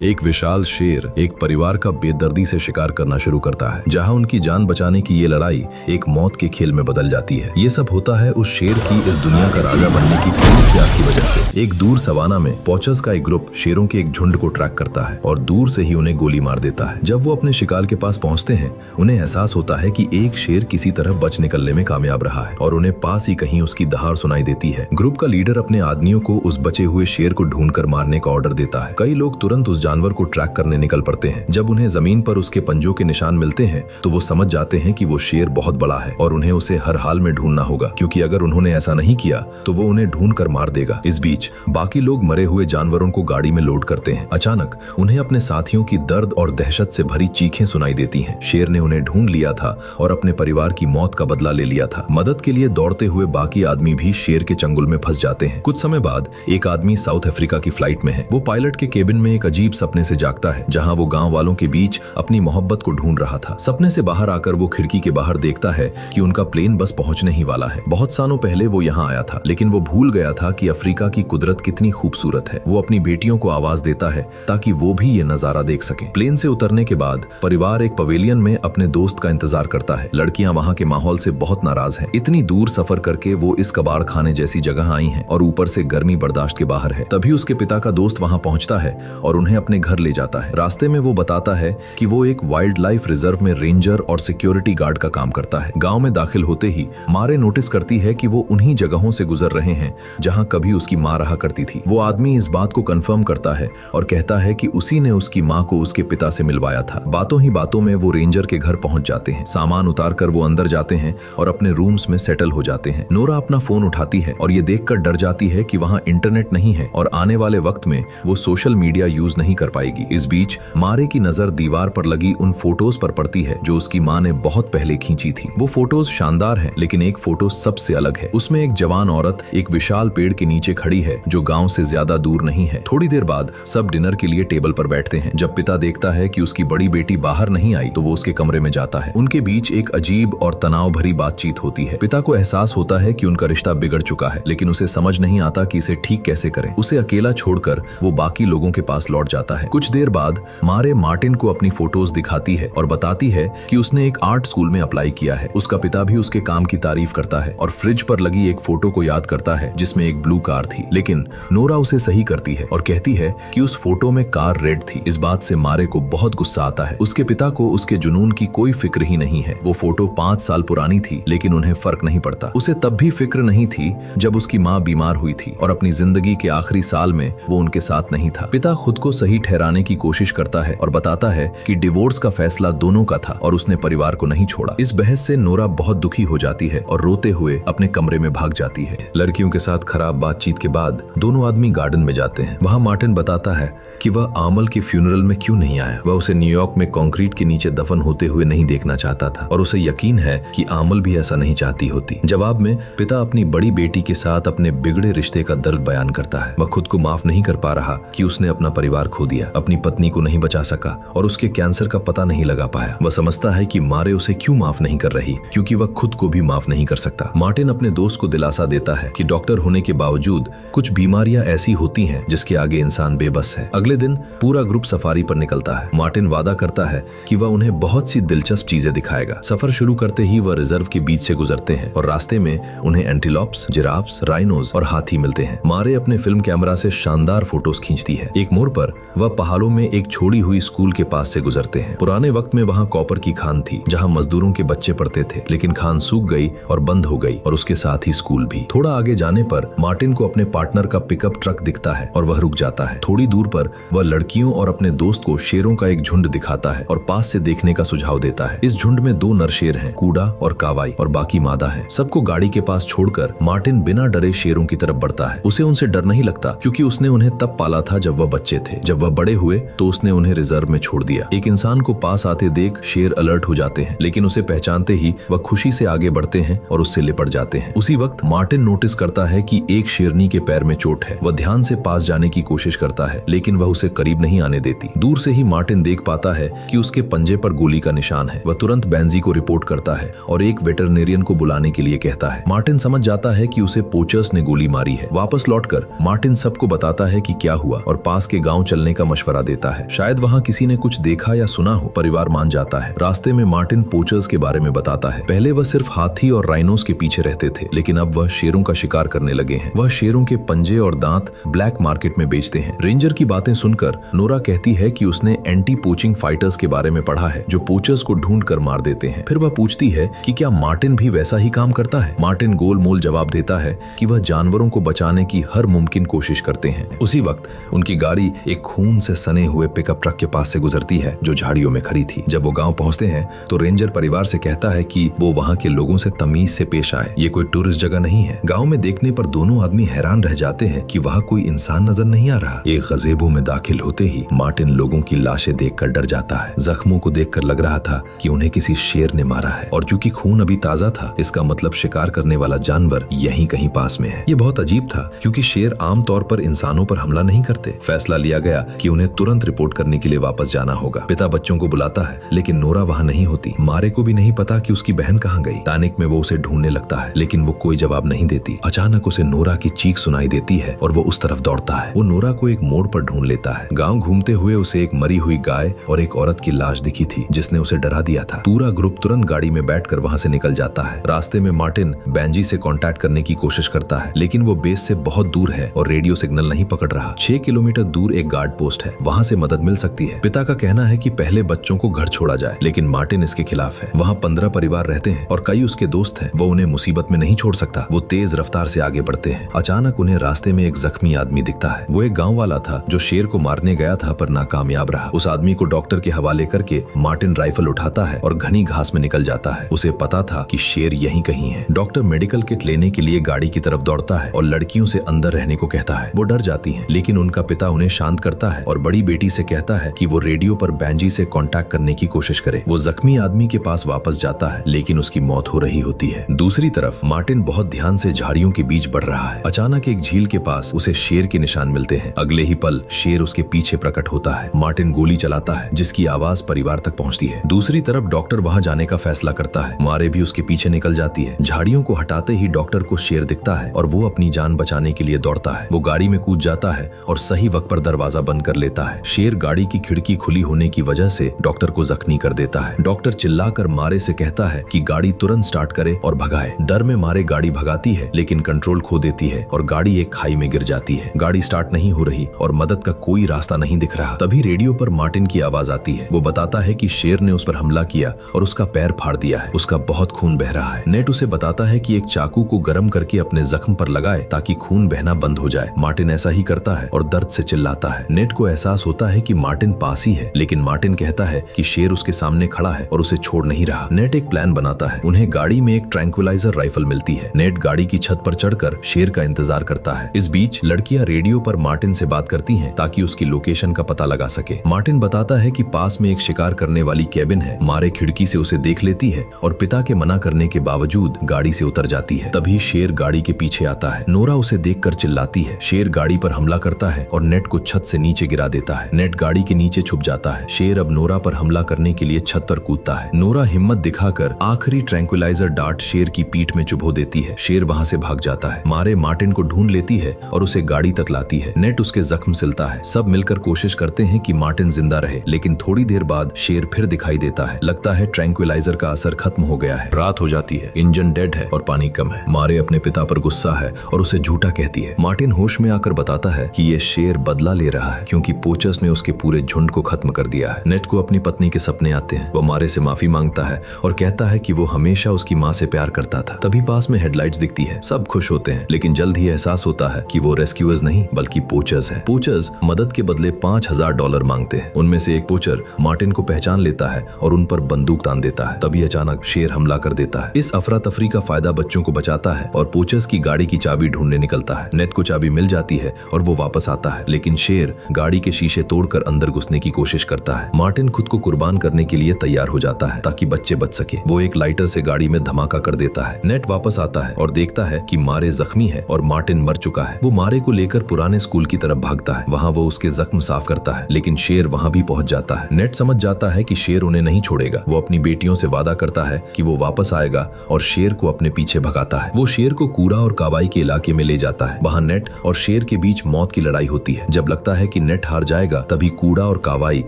एक विशाल शेर एक परिवार का बेदर्दी से शिकार करना शुरू करता है, जहां उनकी जान बचाने की ये लड़ाई एक मौत के खेल में बदल जाती है। ये सब होता है उस शेर की इस दुनिया का राजा बनने की क्रूर प्यास की वजह से। एक दूर सवाना में पोचर्स का एक ग्रुप शेरों के एक झुंड को ट्रैक करता है और दूर से ही उन्हें गोली मार देता है। जब वो अपने शिकार के पास पहुंचते हैं, उन्हें एहसास होता है कि एक शेर किसी तरह बच निकलने में कामयाब रहा है और उन्हें पास ही कहीं उसकी दहाड़ सुनाई देती है। ग्रुप का लीडर अपने आदमियों को उस बचे हुए शेर को ढूंढकर मारने का ऑर्डर देता है। कई लोग तुरंत उस जानवर को ट्रैक करने निकल पड़ते हैं। जब उन्हें जमीन पर उसके पंजों के निशान मिलते हैं तो वो समझ जाते हैं कि वो शेर बहुत बड़ा है और उन्हें उसे हर हाल में ढूंढना होगा, क्योंकि अगर उन्होंने ऐसा नहीं किया तो वो उन्हें ढूंढ कर मार देगा। इस बीच बाकी लोग मरे हुए जानवरों को गाड़ी में लोड करते हैं। अचानक उन्हें अपने साथियों की दर्द और दहशत से भरी चीखें सुनाई देती हैं। शेर ने उन्हें ढूंढ लिया था और अपने परिवार की मौत का बदला ले लिया था। मदद के लिए दौड़ते हुए बाकी आदमी भी शेर के चंगुल में फंस जाते हैं। कुछ समय बाद एक आदमी साउथ अफ्रीका की फ्लाइट में है। वो पायलट के केबिन में एक अजीब सपने से जागता है, जहां वो गांव वालों के बीच अपनी मोहब्बत को ढूंढ रहा था। सपने से बाहर आकर वो खिड़की के बाहर देखता है कि उनका प्लेन बस पहुंचने ही वाला है। बहुत सालों पहले वो यहाँ आया था, लेकिन वो भूल गया था कि अफ्रीका की कुदरत कितनी खूबसूरत है। वो अपनी बेटियों को आवाज देता है ताकि वो भी ये नजारा देख सके। प्लेन से उतरने के बाद परिवार एक पवेलियन में अपने दोस्त का इंतजार करता है। लड़कियां वहाँ के माहौल से बहुत नाराज हैं। इतनी दूर सफर करके वो इस कबाड़ खाने जैसी जगह आई हैं और ऊपर से गर्मी बर्दाश्त के बाहर है। तभी उसके पिता का दोस्त वहाँ पहुंचता है और उन्हें अपने घर ले जाता है। रास्ते में वो बताता है कि वो एक वाइल्ड लाइफ रिजर्व में रेंजर और सिक्योरिटी गार्ड का काम करता है। गांव में दाखिल होते ही मारे नोटिस करती है कि वो उन्हीं जगहों से गुजर रहे हैं जहां कभी उसकी माँ रहा करती थी। वो आदमी इस बात को कंफर्म करता है और कहता है कि उसी ने उसकी माँ को उसके पिता से मिलवाया था। बातों ही बातों में वो रेंजर के घर पहुंच जाते हैं। सामान उतार कर वो अंदर जाते हैं और अपने रूम्स में सेटल हो जाते हैं। नोरा अपना फोन उठाती है और ये देखकर डर जाती है कि वहाँ इंटरनेट नहीं है और आने वाले वक्त में वो सोशल मीडिया यूज नहीं कर पाएगी। इस बीच मारे की नजर दीवार पर लगी उन फोटोज पर पड़ती है जो उसकी माँ ने बहुत पहले खींची थी। वो फोटोज शानदार हैं, लेकिन एक फोटो सबसे अलग है। उसमें एक जवान औरत एक विशाल पेड़ के नीचे खड़ी है जो गांव से ज्यादा दूर नहीं है। थोड़ी देर बाद सब डिनर के लिए टेबल पर बैठते हैं। जब पिता देखता है कि उसकी बड़ी बेटी बाहर नहीं आई तो वो उसके कमरे में जाता है। उनके बीच एक अजीब और तनाव भरी बातचीत होती है। पिता को एहसास होता है कि उनका रिश्ता बिगड़ चुका है, लेकिन उसे समझ नहीं आता कि इसे ठीक कैसे करें। उसे अकेला छोड़कर वो बाकी लोगों के पास लौट जाता है। कुछ देर बाद मारे मार्टिन को अपनी फोटोज दिखाती है और बताती है कि उसने एक आर्ट स्कूल में अप्लाई किया है। उसका पिता भी उसके काम की तारीफ करता है और फ्रिज पर लगी एक फोटो को याद करता है जिसमें एक ब्लू कार थी। लेकिन नोरा उसे सही करती है और कहती है कि उस फोटो में कार रेड थी। इस बात से मारे को बहुत गुस्सा आता है। उसके पिता को उसके जुनून की कोई फिक्र ही नहीं है। वो फोटो 5 साल पुरानी थी, लेकिन उन्हें फर्क नहीं पड़ता। उसे तब भी फिक्र नहीं थी जब उसकी माँ बीमार हुई थी और अपनी जिंदगी के आखिरी साल में वो उनके साथ नहीं था। पिता खुद को सही ठहराने की कोशिश करता है और बताता है कि डिवोर्स का फैसला दोनों का था और उसने परिवार को नहीं छोड़ा। इस बहस से नोरा बहुत दुखी हो जाती है और रोते हुए अपने कमरे में भाग जाती है। लड़कियों के साथ खराब बातचीत के बाद दोनों आदमी गार्डन में जाते हैं। वहाँ मार्टिन बताता है कि वह आमल के फ्यूनरल में क्यों नहीं आया। वह उसे न्यूयॉर्क में कंक्रीट के नीचे दफन होते हुए नहीं देखना चाहता था और उसे यकीन है कि आमल भी ऐसा नहीं चाहती होती। जवाब में पिता अपनी बड़ी बेटी के साथ अपने बिगड़े रिश्ते का दर्द बयान करता है। वह खुद को माफ नहीं कर पा रहा कि उसने अपना परिवार खो दिया, अपनी पत्नी को नहीं बचा सका और उसके कैंसर का पता नहीं लगा पाया। वह समझता है कि मारे उसे क्यों माफ नहीं कर रही, क्योंकि वह खुद को भी माफ नहीं कर सकता। मार्टिन अपने दोस्त को दिलासा देता है कि डॉक्टर होने के बावजूद कुछ बीमारियां ऐसी होती हैं जिसके आगे इंसान बेबस है। अगले दिन पूरा ग्रुप सफारी पर निकलता है। मार्टिन वादा करता है कि वह उन्हें बहुत सी दिलचस्प चीजें दिखाएगा। सफर शुरू करते ही वह रिजर्व के बीच से गुजरते हैं और रास्ते में उन्हें एंटीलोप्स, जिराफ्स, राइनोज और हाथी मिलते हैं। मारे अपने फिल्म कैमरा से शानदार फोटोज खींचती है। एक मोड़ पर वह पहाड़ों में एक छोड़ी हुई स्कूल के पास से गुजरते हैं। पुराने वक्त में वहाँ कॉपर की खान थी जहाँ मजदूरों के बच्चे पढ़ते थे, लेकिन खान सूख गई और बंद हो गई और उसके साथ ही स्कूल भी। थोड़ा आगे जाने पर मार्टिन को अपने पार्टनर का पिकअप ट्रक दिखता है और वह रुक जाता है। थोड़ी दूर पर वह लड़कियों और अपने दोस्त को शेरों का एक झुंड दिखाता है और पास से देखने का सुझाव देता है। इस झुंड में 2 नर शेर हैं, कूड़ा और कावाई, और बाकी मादा है। सबको गाड़ी के पास छोड़कर मार्टिन बिना डरे शेरों की तरफ बढ़ता है। उसे उनसे डर नहीं लगता क्योंकि उसने उन्हें तब पाला था जब वह बच्चे थे। जब वह बड़े हुए तो उसने उन्हें रिजर्व में छोड़ दिया। एक इंसान को पास आते देख शेर अलर्ट हो जाते हैं, लेकिन उसे पहचानते ही वह खुशी से आगे बढ़ते हैं और उससे लिपट जाते हैं। उसी वक्त मार्टिन नोटिस करता है कि एक शेरनी के पैर में चोट है। वह ध्यान से पास जाने की कोशिश करता है, लेकिन वह उसे करीब नहीं आने देती। दूर से ही मार्टिन देख पाता है कि उसके पंजे पर गोली का निशान है। वह तुरंत बेंजी को रिपोर्ट करता है और एक वेटरनेरियन को बुलाने के लिए कहता है। मार्टिन समझ जाता है कि उसे पोचर्स ने गोली मारी है। वापस लौटकर मार्टिन सबको बताता है कि क्या हुआ और पास के गांव चलने निकालने का मशवरा देता है। शायद वहाँ किसी ने कुछ देखा या सुना हो। परिवार मान जाता है। रास्ते में मार्टिन पोचर्स के बारे में बताता है। पहले वह सिर्फ हाथी और राइनोस के पीछे रहते थे, लेकिन अब वह शेरों का शिकार करने लगे हैं। वह शेरों के पंजे और दांत ब्लैक मार्केट में बेचते हैं। रेंजर की बातें सुनकर नोरा कहती है कि उसने एंटी पोचिंग फाइटर्स के बारे में पढ़ा है जो पोचर्स को ढूंढ कर मार देते हैं। फिर वह पूछती है कि क्या मार्टिन भी वैसा ही काम करता है। मार्टिन गोलमोल जवाब देता है कि वह जानवरों को बचाने की हर मुमकिन कोशिश करते हैं। उसी वक्त उनकी गाड़ी एक खून से सने हुए पिकअप ट्रक के पास से गुजरती है जो झाड़ियों में खड़ी थी। जब वो गांव पहुंचते हैं तो रेंजर परिवार से कहता है कि वो वहां के लोगों से तमीज से पेश आए। ये कोई टूरिस्ट जगह नहीं है। गांव में देखने पर दोनों आदमी हैरान रह जाते हैं कि वहां कोई इंसान नजर नहीं आ रहा। एक गज़ेबो में दाखिल होते ही मार्टिन लोगों की लाशें देखकर डर जाता है। जख्मों को देखकर लग रहा था कि उन्हें किसी शेर ने मारा है, और चूंकि खून अभी ताजा था, इसका मतलब शिकार करने वाला जानवर यहीं कहीं पास में है। ये बहुत अजीब था क्योंकि शेर आमतौर पर इंसानों पर हमला नहीं करते। फैसला लिया गया कि उन्हें तुरंत रिपोर्ट करने के लिए वापस जाना होगा। पिता बच्चों को बुलाता है, लेकिन नोरा वहाँ नहीं होती। मारे को भी नहीं पता कि उसकी बहन कहाँ गई। पैनिक में वो उसे ढूंढने लगता है, लेकिन वो कोई जवाब नहीं देती। अचानक उसे नोरा की चीख सुनाई देती है और वो उस तरफ दौड़ता है। वो नोरा को एक मोड़ पर ढूंढ लेता है। गाँव घूमते हुए उसे एक मरी हुई गाय और एक औरत की लाश दिखी थी जिसने उसे डरा दिया था। पूरा ग्रुप तुरंत गाड़ी में बैठकर वहाँ से निकल जाता है। रास्ते में मार्टिन बेंजी से कांटेक्ट करने की कोशिश करता है, लेकिन वो बेस से बहुत दूर है और रेडियो सिग्नल नहीं पकड़ रहा। 6 किलोमीटर दूर एक गार्ड पोस्ट है, वहाँ से मदद मिल सकती है। पिता का कहना है कि पहले बच्चों को घर छोड़ा जाए, लेकिन मार्टिन इसके खिलाफ है। वहाँ 15 परिवार रहते हैं और कई उसके दोस्त हैं। वो उन्हें मुसीबत में नहीं छोड़ सकता। वो तेज रफ्तार से आगे बढ़ते हैं। अचानक उन्हें रास्ते में एक जख्मी आदमी दिखता है। वो एक गाँव वाला था जो शेर को मारने गया था पर नाकामयाब रहा। उस आदमी को डॉक्टर के हवाले करके मार्टिन राइफल उठाता है और घनी घास में निकल जाता है। उसे पता था कि शेर यहीं कहीं है। डॉक्टर मेडिकल किट लेने के लिए गाड़ी की तरफ दौड़ता है और लड़कियों से अंदर रहने को कहता है। वो डर जाती हैं, लेकिन उनका पिता उन्हें शांत करता है और बड़ी बेटी से कहता है कि वो रेडियो पर बेंजी से कांटेक्ट करने की कोशिश करे। वो जख्मी आदमी के पास वापस जाता है, लेकिन उसकी मौत हो रही होती है। दूसरी तरफ मार्टिन बहुत ध्यान से झाड़ियों के बीच बढ़ रहा है। अचानक एक झील के पास उसे शेर के निशान मिलते हैं। अगले ही पल शेर उसके पीछे प्रकट होता है। मार्टिन गोली चलाता है जिसकी आवाज परिवार तक पहुंचती है। दूसरी तरफ डॉक्टर वहां जाने का फैसला करता है। मारे भी उसके पीछे निकल जाती है। झाड़ियों को हटाते ही डॉक्टर को शेर दिखता है और वो अपनी जान बचाने के लिए दौड़ता है। वो गाड़ी में कूद जाता है और सही वक्त पर दरवाजा बंद कर लेता है। शेर गाड़ी की खिड़की खुली होने की वजह से डॉक्टर को जख्मी कर देता है। डॉक्टर चिल्लाकर मारे से कहता है कि गाड़ी तुरंत स्टार्ट करे और भगाए। डर में मारे गाड़ी भगाती है, लेकिन कंट्रोल खो देती है और गाड़ी एक खाई में गिर जाती है। गाड़ी स्टार्ट नहीं हो रही और मदद का कोई रास्ता नहीं दिख रहा। तभी रेडियो पर मार्टिन की आवाज आती है। वो बताता है कि शेर ने उस पर हमला किया और उसका पैर फाड़ दिया है। उसका बहुत खून बह रहा है। नेट उसे बताता है कि एक चाकू को गर्म करके अपने जख्म पर लगाए ताकि खून बहना बंद हो जाए। मार्टिन ऐसा ही करता है और दर्द से चिल्लाता है। नेट को एहसास होता है कि मार्टिन पास ही है, लेकिन मार्टिन कहता है कि शेर उसके सामने खड़ा है और उसे छोड़ नहीं रहा। नेट एक प्लान बनाता है। उन्हें गाड़ी में एक ट्रैंक्विलाइजर राइफल मिलती है। नेट गाड़ी की छत पर चढ़कर शेर का इंतजार करता है। इस बीच लड़कियां रेडियो पर मार्टिन से बात करती हैं ताकि उसकी लोकेशन का पता लगा सके। मार्टिन बताता है कि पास में एक शिकार करने वाली कैबिन है। मारे खिड़की से उसे देख लेती है और पिता के मना करने के बावजूद गाड़ी से उतर जाती है। तभी शेर गाड़ी के पीछे आता है। नोरा उसे देखकर चिल्लाती है। शेर गाड़ी पर हमला करता है और नेट को छत से नीचे गिरा देता है। नेट गाड़ी के नीचे छुप जाता है। शेर अब नोरा पर हमला करने के लिए छत पर कूदता है। नोरा हिम्मत दिखाकर आखिरी ट्रैंक्विलाइजर डार्ट शेर की पीठ में चुभो देती है। शेर वहां से भाग जाता है। मारे मार्टिन को ढूंढ लेती है और उसे गाड़ी तक लाती है। नेट उसके जख्म सिलता है। सब मिलकर कोशिश करते हैं कि मार्टिन जिंदा रहे, लेकिन थोड़ी देर बाद शेर फिर दिखाई देता है। लगता है ट्रैंक्विलाइजर का असर खत्म हो गया है। रात हो जाती है। इंजन डेड है और पानी कम है। मारे अपने पिता पर गुस्सा है और उसे झूठा कहती है। मार्टिन होश में आकर बताता है कि ये शेर बदला ले रहा है क्योंकि पोचर्स ने उसके पूरे झुंड को खत्म कर दिया है। नेट को अपनी पत्नी के सपने आते हैं। वो मारे से माफी मांगता है और कहता है कि वो हमेशा उसकी माँ से प्यार करता था। तभी पास में हेडलाइट्स दिखती है। सब खुश होते हैं, लेकिन जल्द ही एहसास होता है कि वो रेस्क्यूअर्स नहीं बल्कि पोचर्स हैं। पोचर्स मदद के बदले $5000 मांगते हैं। उनमें से एक पोचर मार्टिन को पहचान लेता है और उन पर बंदूक तान देता है। तभी अचानक शेर हमला कर देता है। इस अफरा तफरी का फायदा बच्चों को बचाता है और पोचर्स की गाड़ी की चाबी ढूंढने निकलता है। नेट को चाबी मिल जाती है और वो वापस आता है, लेकिन शेर गाड़ी के शीशे तोड़कर अंदर घुसने की कोशिश करता है। मार्टिन खुद को कुर्बान करने के लिए तैयार हो जाता है ताकि बच्चे बच सके। वो एक लाइटर से गाड़ी में धमाका कर देता है। नेट वापस आता है और देखता है कि मारे जख्मी है और मार्टिन मर चुका है। वो मारे को लेकर पुराने स्कूल की तरफ भागता है। वहाँ वो उसके जख्म साफ करता है, लेकिन शेर वहाँ भी पहुँच जाता है। नेट समझ जाता है कि शेर उन्हें नहीं छोड़ेगा। वो अपनी बेटियों से वादा करता है कि वो वापस आएगा और शेर को अपने पीछे भगाता है। वो शेर को कूड़ा और कावाई के इलाके में ले जाता है। वहाँ नेट और शेर के बीच मौत की लड़ाई होती है। जब लगता है कि कि नेट हार जाएगा, तभी कूड़ा और कावाई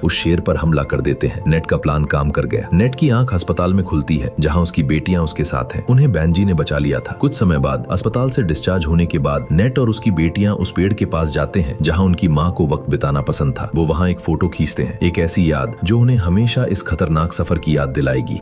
उस शेर पर हमला कर देते हैं। नेट का प्लान काम कर गया। नेट की आंख अस्पताल में खुलती है जहाँ उसकी बेटियां उसके साथ हैं। उन्हें बेंजी ने बचा लिया था। कुछ समय बाद अस्पताल से डिस्चार्ज होने के बाद नेट और उसकी बेटियां उस पेड़ के पास जाते हैं जहाँ उनकी माँ को वक्त बिताना पसंद था। वो वहाँ एक फोटो खींचते हैं, एक ऐसी याद जो उन्हें हमेशा इस खतरनाक सफर की याद दिलाएगी।